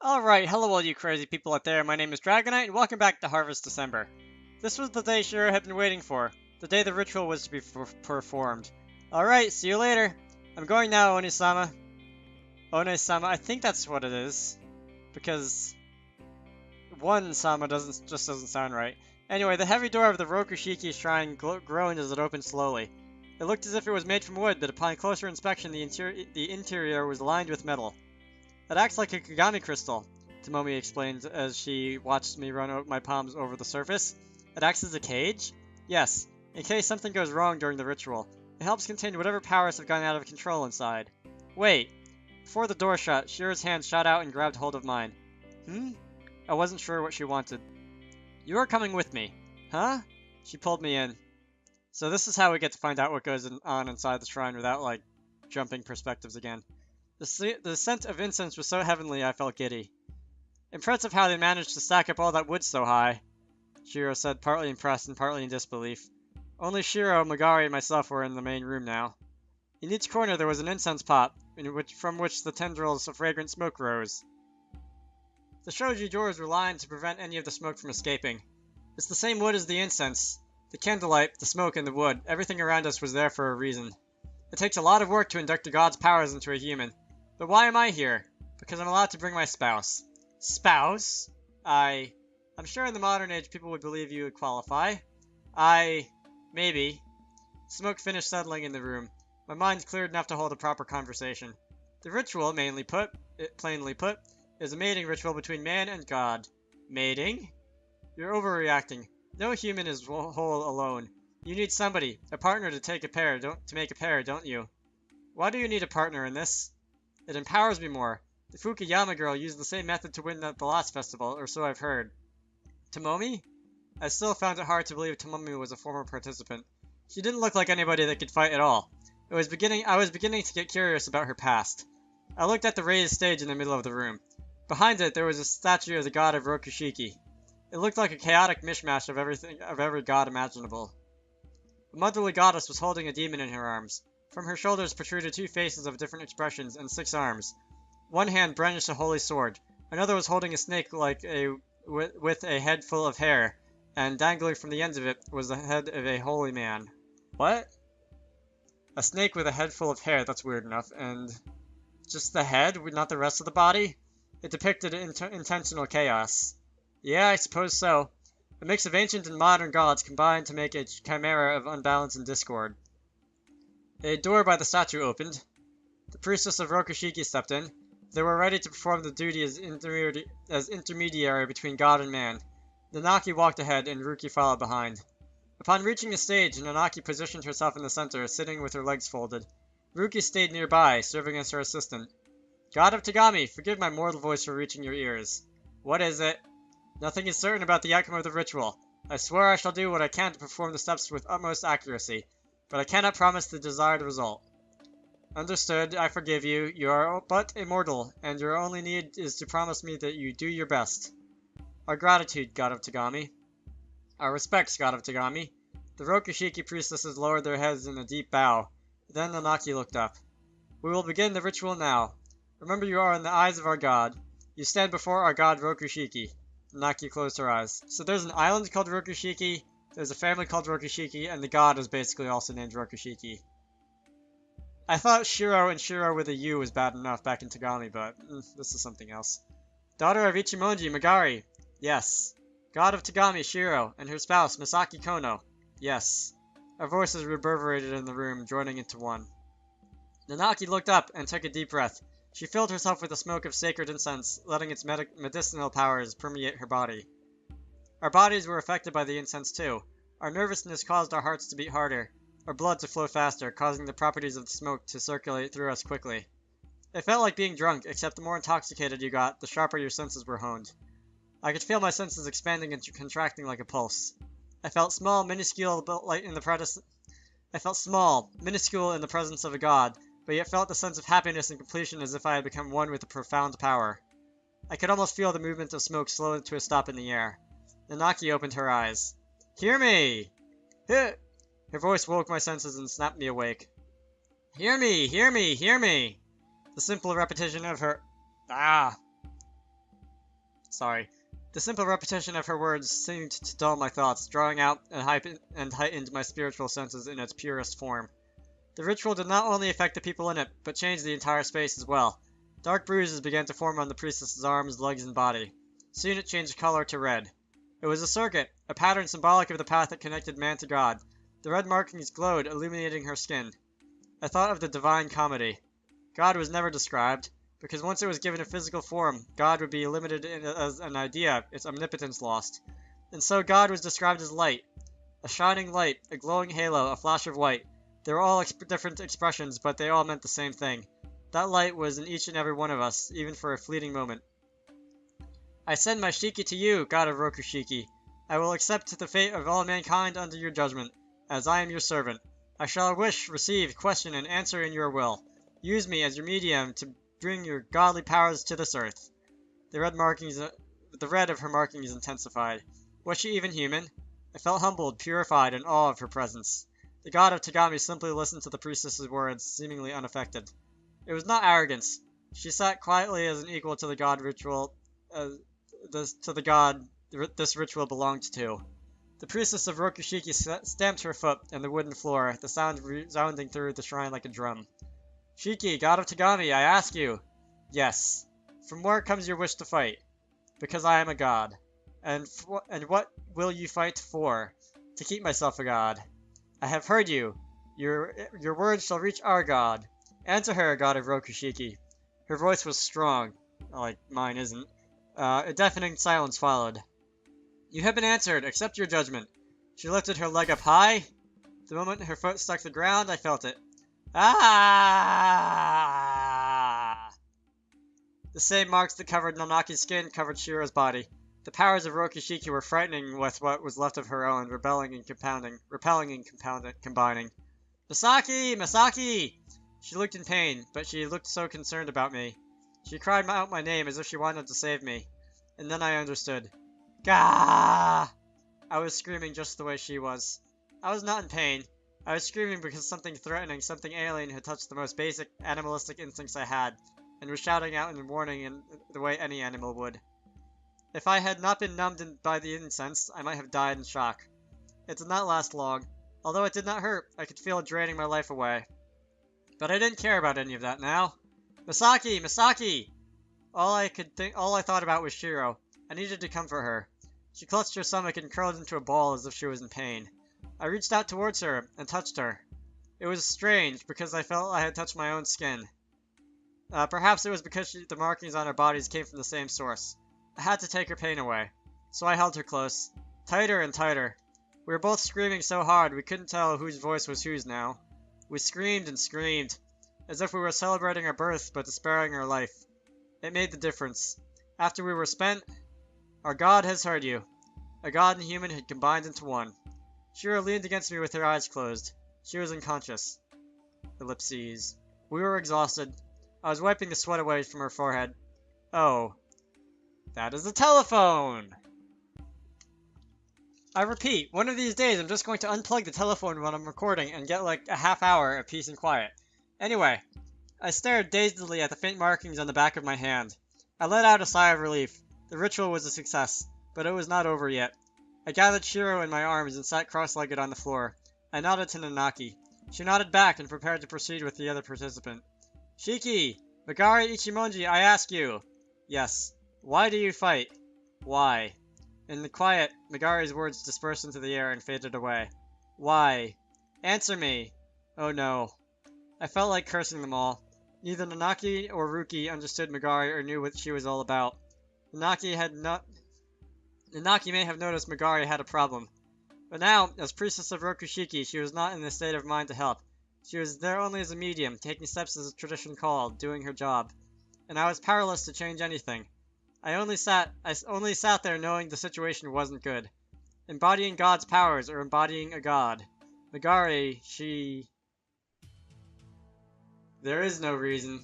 Alright, hello all you crazy people out there, my name is Dragonite, and welcome back to Harvest December. This was the day Shiro had been waiting for, the day the ritual was to be performed. Alright, see you later. I'm going now, Onisama. Onisama, I think that's what it is. Because one Sama just doesn't sound right. Anyway, the heavy door of the Rokushiki shrine groaned as it opened slowly. It looked as if it was made from wood, but upon closer inspection the interior was lined with metal. It acts like a Tagami crystal, Tomomi explained as she watched me run out my palms over the surface. It acts as a cage? Yes, in case something goes wrong during the ritual. It helps contain whatever powers have gone out of control inside. Wait. Before the door shut, Shiro's hand shot out and grabbed hold of mine. I wasn't sure what she wanted. You are coming with me. Huh? She pulled me in. So this is how we get to find out what goes on inside the shrine without, like, jumping perspectives again. The scent of incense was so heavenly I felt giddy. Impressive how they managed to stack up all that wood so high, Shiro said, partly impressed and partly in disbelief. Only Shiro, Magari, and myself were in the main room now. In each corner there was an incense pot, from which the tendrils of fragrant smoke rose. The shoji doors were lined to prevent any of the smoke from escaping. It's the same wood as the incense. The candlelight, the smoke, and the wood, everything around us was there for a reason. It takes a lot of work to induct a god's powers into a human. But why am I here? Because I'm allowed to bring my spouse. Spouse? I'm sure in the modern age people would believe you would qualify. Maybe. Smoke finished settling in the room. My mind cleared enough to hold a proper conversation. The ritual, plainly put, is a mating ritual between man and God. Mating? You're overreacting. No human is whole alone. You need somebody, a partner to make a pair, don't you? Why do you need a partner in this? It empowers me more. The Fukuyama girl used the same method to win at the last festival, or so I've heard. Tomomi? I still found it hard to believe Tomomi was a former participant. She didn't look like anybody that could fight at all. I was beginning to get curious about her past. I looked at the raised stage in the middle of the room. Behind it, there was a statue of the god of Rokushiki. It looked like a chaotic mishmash of every god imaginable. The motherly goddess was holding a demon in her arms. From her shoulders protruded two faces of different expressions and 6 arms. One hand brandished a holy sword. Another was holding a snake with a head full of hair, and dangling from the ends of it was the head of a holy man. What? A snake with a head full of hair, that's weird enough, and just the head, not the rest of the body? It depicted intentional chaos. Yeah, I suppose so. A mix of ancient and modern gods combined to make a chimera of unbalance and discord. A door by the statue opened. The priestess of Rokushiki stepped in. They were ready to perform the duty as intermediary between God and man. Nanaki walked ahead, and Ruki followed behind. Upon reaching the stage, Nanaki positioned herself in the center, sitting with her legs folded. Ruki stayed nearby, serving as her assistant. God of Tagami, forgive my mortal voice for reaching your ears. What is it? Nothing is certain about the outcome of the ritual. I swear I shall do what I can to perform the steps with utmost accuracy, but I cannot promise the desired result. Understood, I forgive you. You are but a mortal, and your only need is to promise me that you do your best. Our gratitude, God of Tagami. Our respects, God of Tagami. The Rokushiki priestesses lowered their heads in a deep bow. Then Nanaki looked up. We will begin the ritual now. Remember you are in the eyes of our god. You stand before our god Rokushiki. Nanaki closed her eyes. So there's an island called Rokushiki, there's a family called Rokushiki, and the god is basically also named Rokushiki. I thought Shiro and Shiro with a U was bad enough back in Tagami, but this is something else. Daughter of Ichimonji, Magari. Yes. God of Tagami, Shiro, and her spouse, Masaki Konno. Yes. Our voices reverberated in the room, joining into one. Nanaki looked up and took a deep breath. She filled herself with the smoke of sacred incense, letting its medicinal powers permeate her body. Our bodies were affected by the incense too. Our nervousness caused our hearts to beat harder, our blood to flow faster, causing the properties of the smoke to circulate through us quickly. It felt like being drunk, except the more intoxicated you got, the sharper your senses were honed. I could feel my senses expanding and contracting like a pulse. I felt small, minuscule in the presence of a god, but yet felt the sense of happiness and completion as if I had become one with a profound power. I could almost feel the movement of smoke slow to a stop in the air. Nanaki opened her eyes. Hear me! Her voice woke my senses and snapped me awake. Hear me! Hear me! Hear me! The simple repetition of her Sorry. The simple repetition of her words seemed to dull my thoughts, drawing out and heightened my spiritual senses in its purest form. The ritual did not only affect the people in it, but changed the entire space as well. Dark bruises began to form on the priestess's arms, legs, and body. Soon it changed color to red. It was a circuit, a pattern symbolic of the path that connected man to God. The red markings glowed, illuminating her skin. I thought of the Divine Comedy. God was never described, because once it was given a physical form, God would be limited as an idea, its omnipotence lost. And so God was described as light. A shining light, a glowing halo, a flash of white. They were all different expressions, but they all meant the same thing. That light was in each and every one of us, even for a fleeting moment. I send my Shiki to you, God of Rokushiki. I will accept the fate of all mankind under your judgment, as I am your servant. I shall wish, receive, question, and answer in your will. Use me as your medium to bring your godly powers to this earth. The red of her markings intensified. Was she even human? I felt humbled, purified, in awe of her presence. The god of Tagami simply listened to the priestess's words, seemingly unaffected. It was not arrogance. She sat quietly as an equal to the god ritual, this ritual belonged to. The priestess of Rokushiki stamped her foot on the wooden floor, the sound resounding through the shrine like a drum. Shiki, god of Tagami, I ask you. Yes. From where comes your wish to fight? Because I am a god. And what will you fight for? To keep myself a god. I have heard you. Your words shall reach our god. Answer her, god of Rokushiki. Her voice was strong, like mine isn't. A deafening silence followed. You have been answered. Accept your judgment. She lifted her leg up high. The moment her foot struck the ground, I felt it. Ah! The same marks that covered Nanaki's skin covered Shiro's body. The powers of Rokushiki were frightening with what was left of her own, repelling and combining. Masaki! Masaki! She looked in pain, but she looked so concerned about me. She cried out my name as if she wanted to save me. And then I understood. Gah! I was screaming just the way she was. I was not in pain. I was screaming because something threatening, something alien had touched the most basic animalistic instincts I had, and was shouting out in warning in the way any animal would. If I had not been numbed by the incense, I might have died in shock. It did not last long. Although it did not hurt, I could feel it draining my life away. But I didn't care about any of that now. Masaki! Masaki! All I thought about was Shiro. I needed to comfort her. She clutched her stomach and curled into a ball as if she was in pain. I reached out towards her and touched her. It was strange, because I felt I had touched my own skin. Perhaps it was because the markings on our bodies came from the same source. I had to take her pain away. So I held her close. Tighter and tighter. We were both screaming so hard we couldn't tell whose voice was whose now. We screamed and screamed, as if we were celebrating our birth but despairing our life. It made the difference. After we were spent, our god has heard you. A god and human had combined into one. Shiro leaned against me with her eyes closed. She was unconscious. Ellipses. We were exhausted. I was wiping the sweat away from her forehead. Oh. That is the telephone! I repeat, one of these days I'm just going to unplug the telephone when I'm recording and get like a half hour of peace and quiet. Anyway, I stared dazedly at the faint markings on the back of my hand. I let out a sigh of relief. The ritual was a success, but it was not over yet. I gathered Shiro in my arms and sat cross-legged on the floor. I nodded to Nanaki. She nodded back and prepared to proceed with the other participant. Shiki! Megari Ichimonji, I ask you! Yes. Why do you fight? Why? In the quiet, Megari's words dispersed into the air and faded away. Why? Answer me! Oh no. I felt like cursing them all. Neither Nanaki or Ruki understood Megari or knew what she was all about. Nanaki may have noticed Megari had a problem. But now, as priestess of Rokushiki, she was not in a state of mind to help. She was there only as a medium, taking steps as a tradition called, doing her job. And I was powerless to change anything. I only sat there knowing the situation wasn't good. Embodying God's powers or embodying a god. Megari, she... There is no reason.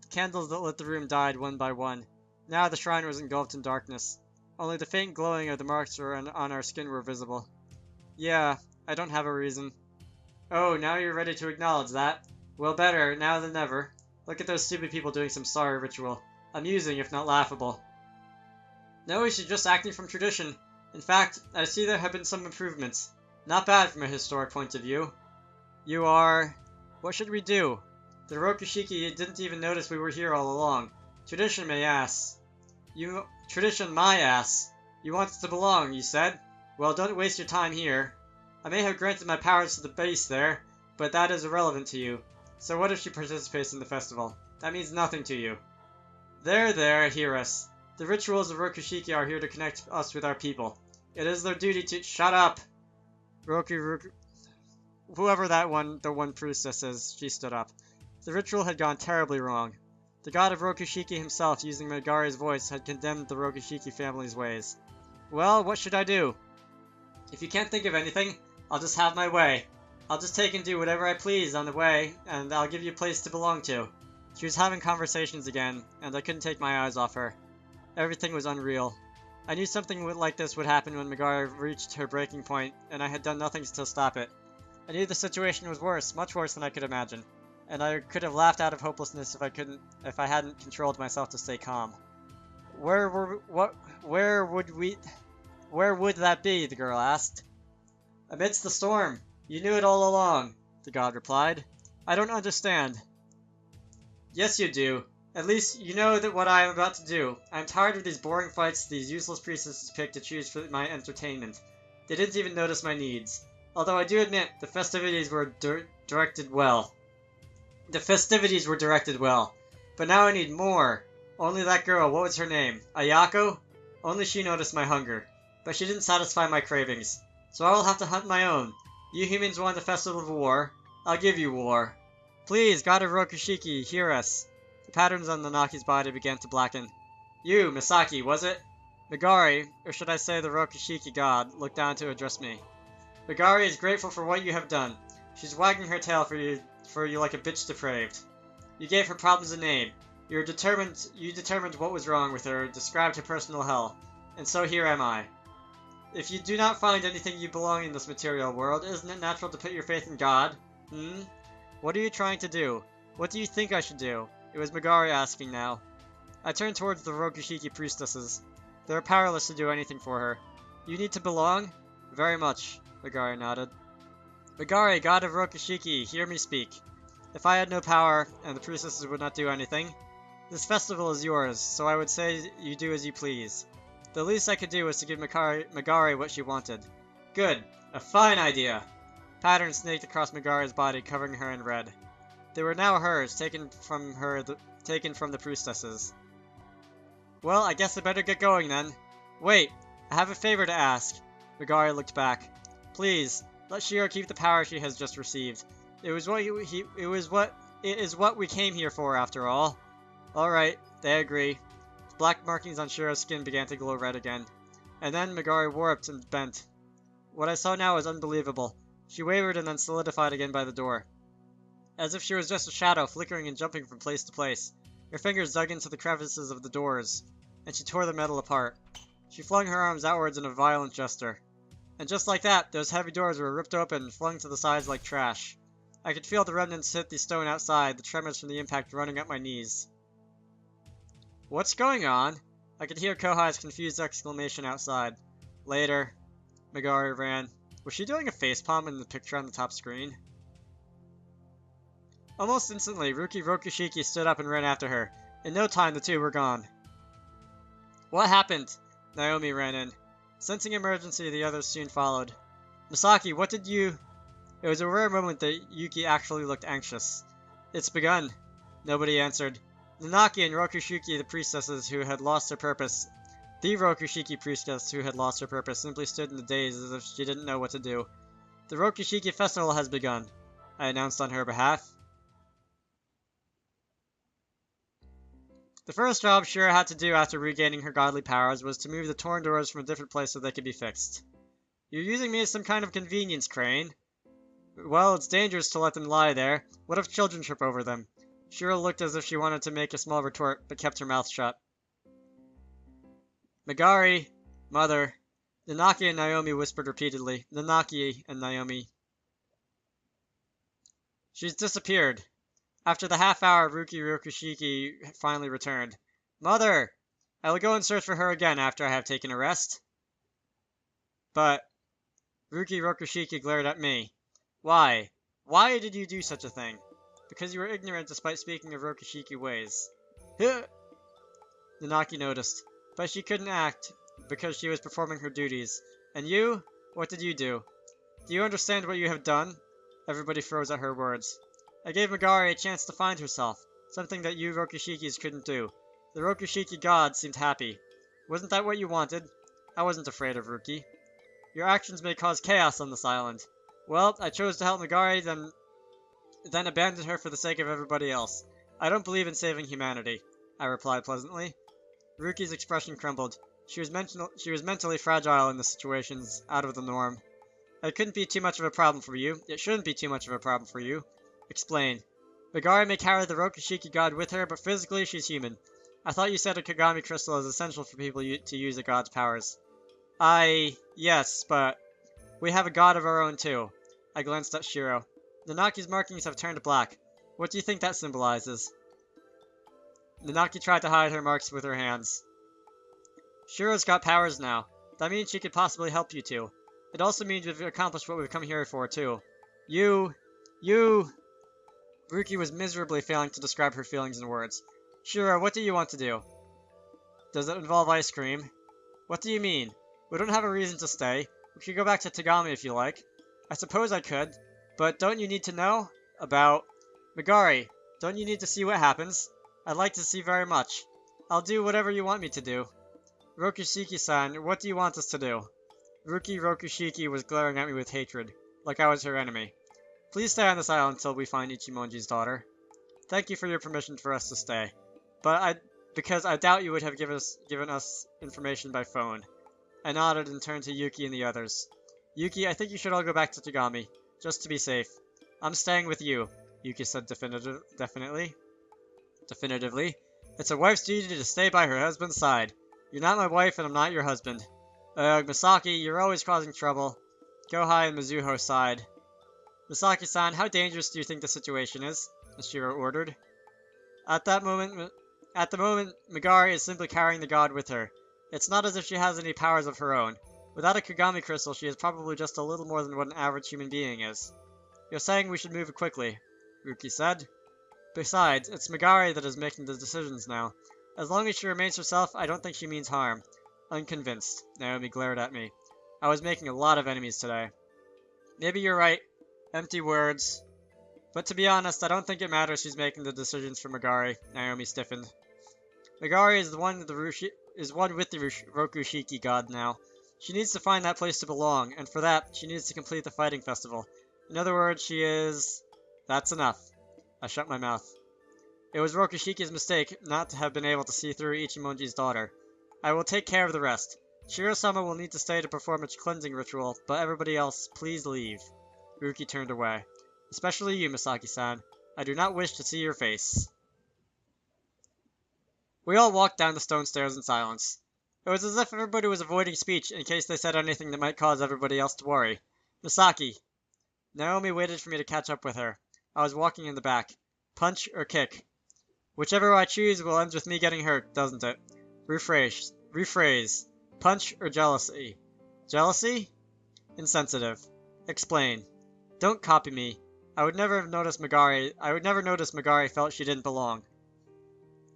The candles that lit the room died one by one. Now the shrine was engulfed in darkness. Only the faint glowing of the marks on our skin were visible. Yeah, I don't have a reason. Oh, now you're ready to acknowledge that? Well, better, now than never. Look at those stupid people doing some sorry ritual. Amusing, if not laughable. No, she's just acting from tradition. In fact, I see there have been some improvements. Not bad from a historic point of view. You are... What should we do? The Rokushiki didn't even notice we were here all along. Tradition, my ass. Tradition, my ass. You want us to belong, you said? Well, don't waste your time here. I may have granted my powers to the base there, but that is irrelevant to you. So what if she participates in the festival? That means nothing to you. There, hear us. The rituals of Rokushiki are here to connect us with our people. It is their duty to— Shut up! Whoever the one priestess is, she stood up. The ritual had gone terribly wrong. The god of Rokushiki himself, using Megari's voice, had condemned the Rokushiki family's ways. Well, what should I do? If you can't think of anything, I'll just have my way. I'll just take and do whatever I please on the way, and I'll give you a place to belong to. She was having conversations again, and I couldn't take my eyes off her. Everything was unreal. I knew something like this would happen when Megari reached her breaking point, and I had done nothing to stop it. I knew the situation was worse, much worse than I could imagine, and I could have laughed out of hopelessness if I hadn't controlled myself to stay calm. Where would that be? The girl asked. Amidst the storm. You knew it all along, the god replied. I don't understand. Yes, you do. At least, you know that what I am about to do. I am tired of these boring fights these useless priestesses pick to choose for my entertainment. They didn't even notice my needs. Although I do admit, the festivities were directed well. But now I need more. Only that girl, what was her name? Ayako? Only she noticed my hunger. But she didn't satisfy my cravings. So I will have to hunt my own. You humans want a festival of war. I'll give you war. Please, god of Rokushiki, hear us. The patterns on Nanaki's body began to blacken. You, Masaki, was it? Megari, or should I say the Rokushiki god, looked down to address me. Megari is grateful for what you have done. She's wagging her tail for you like a bitch depraved. You gave her problems a name. You determined what was wrong with her, described her personal hell. And so here am I. If you do not find anything you belong in this material world, isn't it natural to put your faith in God? What are you trying to do? What do you think I should do? It was Megari asking now. I turned towards the Rokushiki priestesses. They were powerless to do anything for her. You need to belong? Very much, Megari nodded. Megari, god of Rokushiki, hear me speak. If I had no power, and the priestesses would not do anything, this festival is yours, so I would say you do as you please. The least I could do was to give Megari what she wanted. Good. A fine idea. Patterns snaked across Megari's body, covering her in red. They were now hers, taken from the priestesses. Well, I guess I better get going then. Wait, I have a favor to ask. Megari looked back. Please, let Shiro keep the power she has just received. It is what we came here for, after all. All right, they agree. Black markings on Shiro's skin began to glow red again. And then Megari warped and bent. What I saw now was unbelievable. She wavered and then solidified again by the door. As if she was just a shadow, flickering and jumping from place to place. Her fingers dug into the crevices of the doors, and she tore the metal apart. She flung her arms outwards in a violent gesture. And just like that, those heavy doors were ripped open and flung to the sides like trash. I could feel the remnants hit the stone outside, the tremors from the impact running up my knees. What's going on? I could hear Kohai's confused exclamation outside. Later. Megari ran. Was she doing a facepalm in the picture on the top screen? Almost instantly, Rokushiki stood up and ran after her. In no time, the two were gone. What happened? Naomi ran in. Sensing emergency, the others soon followed. Masaki, what did you... It was a rare moment that Yuki actually looked anxious. It's begun. Nobody answered. Nanaki and Rokushiki, the priestesses who had lost their purpose. The Rokushiki priestess who had lost her purpose simply stood in the daze as if she didn't know what to do. The Rokushiki festival has begun, I announced on her behalf. The first job Shiro had to do after regaining her godly powers was to move the torn doors from a different place so they could be fixed. You're using me as some kind of convenience, Crane. Well, it's dangerous to let them lie there. What if children trip over them? Shiro looked as if she wanted to make a small retort, but kept her mouth shut. Megari, Mother. Nanaki and Naomi whispered repeatedly. Nanaki and Naomi. She's disappeared. After the half hour, Rokushiki finally returned. Mother! I will go and search for her again after I have taken a rest. But Ruki Rokushiki glared at me. Why? Why did you do such a thing? Because you were ignorant despite speaking of Rokushiki ways. Huh! Nanaki noticed, but she couldn't act because she was performing her duties. And you? What did you do? Do you understand what you have done? Everybody froze at her words. I gave Megari a chance to find herself, something that you Rokushikis couldn't do. The Rokushiki god seemed happy. Wasn't that what you wanted? I wasn't afraid of Ruki. Your actions may cause chaos on this island. Well, I chose to help Megari, then abandoned her for the sake of everybody else. I don't believe in saving humanity, I replied pleasantly. Ruki's expression crumbled. She was mentally fragile in the situations out of the norm. It couldn't be too much of a problem for you. It shouldn't be too much of a problem for you. Explain. Megari may carry the Rokushiki god with her, but physically she's human. I thought you said a Kagami crystal is essential for people to use a god's powers. Yes, but we have a god of our own too. I glanced at Shiro. Nanaki's markings have turned black. What do you think that symbolizes? Nanaki tried to hide her marks with her hands. Shiro's got powers now. That means she could possibly help you two. It also means we've accomplished what we've come here for too. You... Ruki was miserably failing to describe her feelings in words. Shiro, what do you want to do? Does it involve ice cream? What do you mean? We don't have a reason to stay. We could go back to Tagami if you like. I suppose I could, but don't you need to know? About... Megari, don't you need to see what happens? I'd like to see very much. I'll do whatever you want me to do. Rokushiki-san, what do you want us to do? Ruki Rokushiki was glaring at me with hatred, like I was her enemy. Please stay on this island until we find Ichimonji's daughter. Thank you for your permission for us to stay. Because I doubt you would have given us information by phone. I nodded and turned to Yuki and the others. Yuki, I think you should all go back to Tagami, just to be safe. I'm staying with you, Yuki said definitively. It's a wife's duty to stay by her husband's side. You're not my wife and I'm not your husband. Masaki, you're always causing trouble. Kohai and Mizuho sighed. Masaki-san, how dangerous do you think the situation is? Shiro ordered. At the moment, Megari is simply carrying the god with her. It's not as if she has any powers of her own. Without a Kagami crystal, she is probably just a little more than what an average human being is. You're saying we should move quickly, Ruki said. Besides, it's Megari that is making the decisions now. As long as she remains herself, I don't think she means harm. Unconvinced, Naomi glared at me. I was making a lot of enemies today. Maybe you're right. Empty words. But to be honest, I don't think it matters who's making the decisions for Megari, Naomi stiffened. Megari is one with the Rokushiki god now. She needs to find that place to belong, and for that, she needs to complete the fighting festival. In other words, she is... That's enough. I shut my mouth. It was Rokushiki's mistake not to have been able to see through Ichimonji's daughter. I will take care of the rest. Shiro-sama will need to stay to perform its cleansing ritual, but everybody else, please leave. Ruki turned away. Especially you, Masaki-san. I do not wish to see your face. We all walked down the stone stairs in silence. It was as if everybody was avoiding speech in case they said anything that might cause everybody else to worry. Masaki. Naomi waited for me to catch up with her. I was walking in the back. Punch or kick? Whichever I choose will end with me getting hurt, doesn't it? Rephrase. Punch or jealousy? Jealousy? Insensitive. Explain. Don't copy me. I would never notice Megari felt she didn't belong.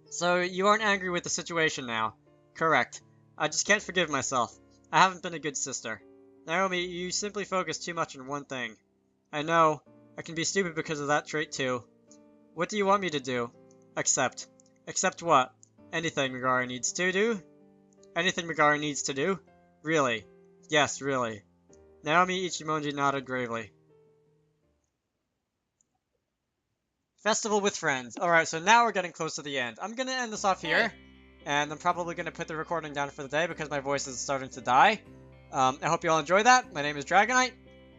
So, you aren't angry with the situation now? Correct. I just can't forgive myself. I haven't been a good sister. Naomi, you simply focus too much on one thing. I know. I can be stupid because of that trait too. What do you want me to do? Accept. Accept what? Anything Megari needs to do? Anything Megari needs to do? Really? Yes, really. Naomi Ichimonji nodded gravely. Festival with friends. Alright, so now we're getting close to the end. I'm gonna end this off here. And I'm probably gonna put the recording down for the day because my voice is starting to die. I hope you all enjoyed that. My name is Dragonite.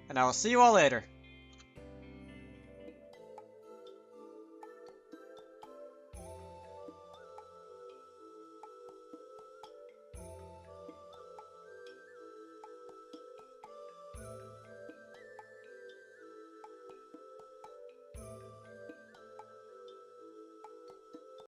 And I will see you all later.